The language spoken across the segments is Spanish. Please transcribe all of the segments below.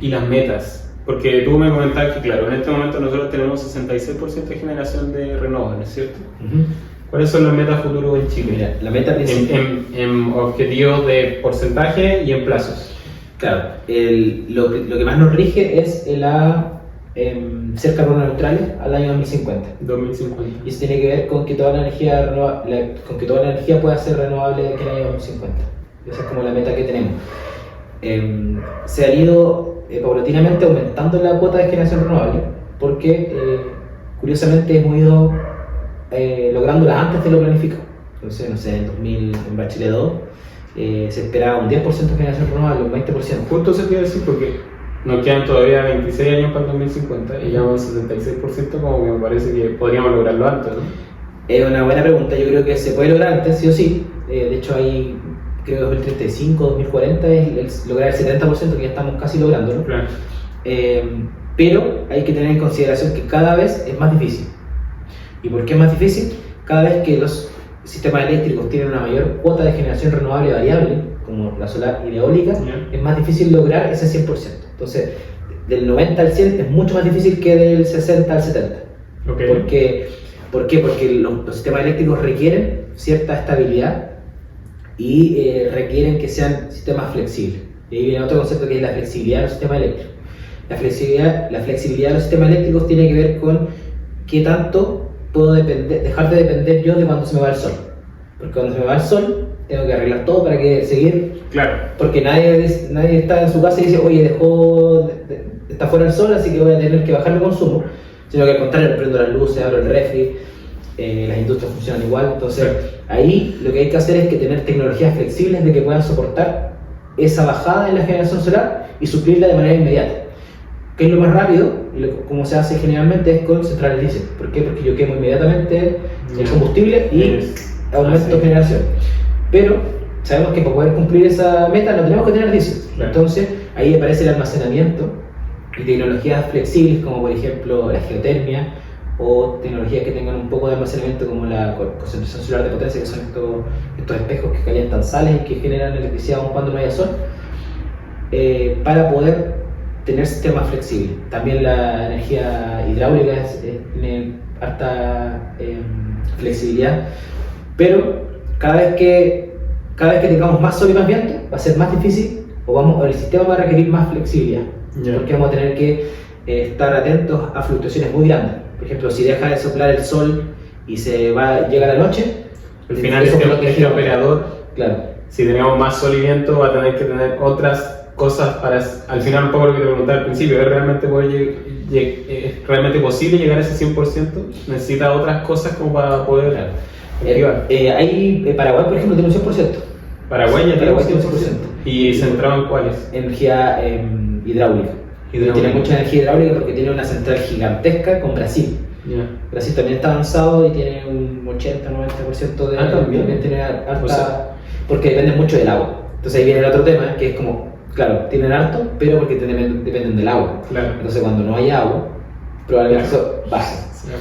y las metas. Porque tú me comentabas que, claro, en este momento nosotros tenemos 66% de generación de renovables, ¿cierto? ¿Cuáles son las metas futuras en Chile? Mira, la meta principal en objetivos de porcentaje y en plazos. Claro, lo que más nos rige es ser carbono neutrales al año 2050. 2050. Y eso tiene que ver con que toda la energía pueda ser renovable de aquí al año 2050. Esa es como la meta que tenemos. Se ha ido paulatinamente aumentando la cuota de generación renovable porque curiosamente hemos ido lográndola antes de lo planificado. Entonces, no sé, en Bachelet 2 se esperaba un 10% de generación renovable, un 20%. Justo se te iba a decir porque nos quedan todavía 26 años para el 2050 y ya vamos al 76%, como que me parece que podríamos lograrlo antes, ¿no? Es una buena pregunta, yo creo que se puede lograr antes, sí o sí. De hecho, hay, creo que 2035, 2040 es lograr el 70%, que ya estamos casi lográndolo. Claro. Pero hay que tener en consideración que cada vez es más difícil. ¿Y por qué es más difícil? Cada vez que los sistemas eléctricos tienen una mayor cuota de generación renovable variable, como la solar y la eólica, es más difícil lograr ese 100%. Entonces, del 90 al 100 es mucho más difícil que del 60 al 70. Okay. ¿Por qué? Porque los sistemas eléctricos requieren cierta estabilidad y requieren que sean sistemas flexibles. Y ahí viene otro concepto que es la flexibilidad de los sistemas eléctricos. La flexibilidad de los sistemas eléctricos tiene que ver con qué tanto puedo dejar de depender yo de cuando se me va el sol. Porque cuando se me va el sol, tengo que arreglar todo para que seguir. Claro. Porque nadie está en su casa y dice, oye, está fuera el sol, así que voy a tener que bajar el consumo. Sino que al contrario, prendo las luces, abro el refri, las industrias funcionan igual. Entonces, ahí lo que hay que hacer es que tener tecnologías flexibles de que puedan soportar esa bajada en la generación solar y suplirla de manera inmediata. ¿Qué es lo más rápido? Como se hace generalmente es con centrales diésel. ¿Por qué? Porque yo quemo inmediatamente el combustible y aumento generación. Pero sabemos que para poder cumplir esa meta no tenemos que tener diésel. Claro. Entonces ahí aparece el almacenamiento y tecnologías flexibles como por ejemplo la geotermia o tecnologías que tengan un poco de almacenamiento como la concentración solar de potencia, que son estos espejos que calientan sales y que generan electricidad aun cuando no haya sol, para poder tener sistemas flexibles. También la energía hidráulica tiene harta flexibilidad, pero cada vez que tengamos más sol y más viento va a ser más difícil o el sistema va a requerir más flexibilidad, porque vamos a tener que estar atentos a fluctuaciones muy grandes. Por ejemplo, si deja de soplar el sol y llega la noche, al final este operador, claro, si tenemos más sol y viento, va a tener que tener otras cosas para, al final un poco lo que te preguntaba al principio, ¿es realmente posible llegar a ese 100%? ¿Necesita otras cosas como para poder activar? Paraguay, por ejemplo, tiene un 100%. Paraguay tiene un 100%. ¿Y centrado en cuáles? Energía hidráulica. Tiene mucha energía hidráulica porque tiene una central gigantesca con Brasil. Brasil también está avanzado y tiene un 80-90% de... también tiene harta... porque depende mucho del agua. Entonces ahí viene el otro tema, que es como... Claro, tienen harto, pero porque dependen del agua. Claro. Entonces cuando no hay agua, probablemente eso baje.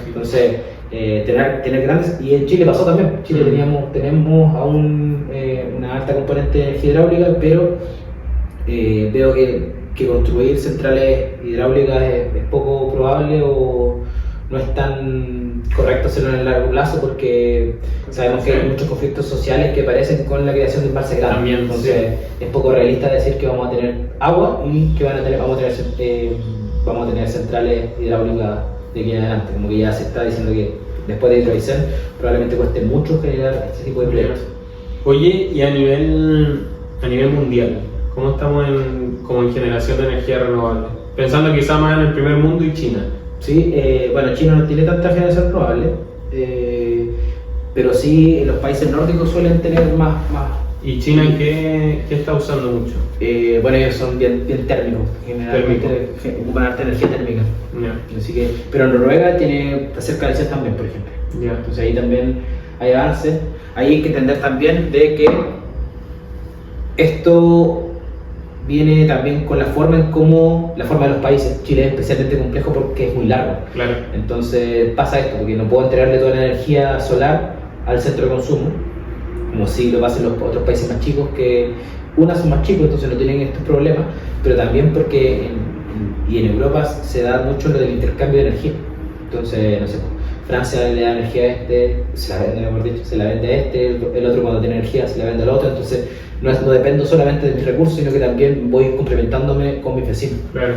Entonces, tener grandes... Y en Chile pasó también. Chile tenemos aún una alta componente de energía hidráulica, pero veo que construir centrales hidráulicas es poco probable o no es tan correcto hacerlo en el largo plazo porque sabemos que hay muchos conflictos sociales que aparecen con la creación de embalses grandes. También, entonces es poco realista decir que vamos a tener agua y que vamos a tener centrales hidráulicas de aquí en adelante, como que ya se está diciendo que después de Hidroaicén probablemente cueste mucho generar este tipo de proyectos. Oye, y a nivel mundial, ¿cómo estamos como en generación de energía renovable? Pensando quizá más en el primer mundo y China. Sí, bueno, China no tiene tanta generación renovable, pero sí los países nórdicos suelen tener más. ¿Y China qué está usando mucho? Bueno, ellos son bien térmicos, generalmente ocupan harta energía térmica. Así que, pero Noruega está cerca del 100 también, por ejemplo. Entonces ahí también hay avances. Ahí hay que entender también de que esto viene también con la forma de los países. Chile es especialmente complejo porque es muy largo. Claro. Entonces pasa esto, porque no puedo entregarle toda la energía solar al centro de consumo, como si lo hacen los otros países más chicos, que son más chicos, entonces no tienen estos problemas, pero también porque Y en Europa se da mucho lo del intercambio de energía. Entonces, no sé, Francia le da energía a este, se la vende, mejor dicho, se la vende a este, el otro cuando tiene energía se la vende al otro. Entonces, no dependo solamente de mis recursos, sino que también voy complementándome con mis vecinos. Claro.